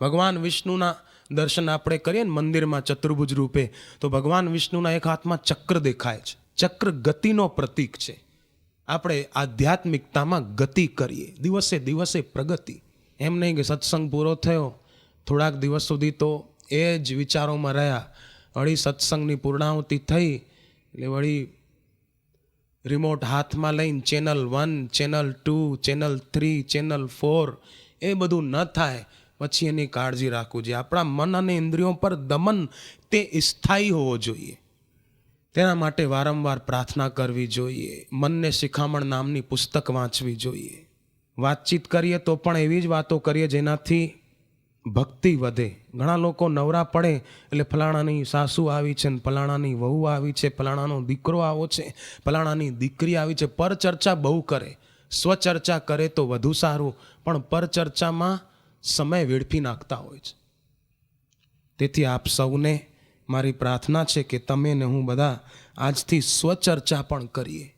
ભગવાન વિષ્ણુના દર્શન આપણે કરીએ ને મંદિરમાં ચતુર્ભુજ રૂપે, તો ભગવાન વિષ્ણુના એક હાથમાં ચક્ર દેખાય છે. ચક્ર ગતિનો પ્રતીક છે. આપણે આધ્યાત્મિકતામાં ગતિ કરીએ, દિવસે દિવસે પ્રગતિ. એમ નહીં કે સત્સંગ પૂરો થયો, થોડાક દિવસ સુધી તો એ જ વિચારોમાં રહ્યા, વળી સત્સંગની પૂર્ણાહુતિ થઈ એટલે વળી રિમોટ હાથમાં લઈને ચેનલ 1, ચેનલ 2, ચેનલ 3, ચેનલ 4, એ બધું ન થાય પછી એની કાળજી રાખવું જોઈએ. આપણા મન અને ઇન્દ્રિયો પર દમન તે સ્થાયી હોવો જોઈએ. તેના માટે વારંવાર પ્રાર્થના કરવી જોઈએ. મનને શિખામણ નામની પુસ્તક વાંચવી જોઈએ. વાતચીત કરીએ તો પણ એવી જ વાતો કરીએ જેનાથી ભક્તિ વધે. ઘણા લોકો નવરા પડે એટલે ફલાણાની સાસુ આવી છે, ફલાણાની વહુ આવી છે, ફલાણાનો દીકરો આવો છે, ફલાણાની દીકરી આવી છે. પરચર્ચા બહુ કરે. સ્વચર્ચા કરે તો વધુ સારું, પણ પરચર્ચામાં સમય વેડફી નાખતા હોય છે. તેથી આપ સૌને મારી પ્રાર્થના છે કે તમે ને હું બધા આજથી સ્વચર્ચા પણ કરીએ.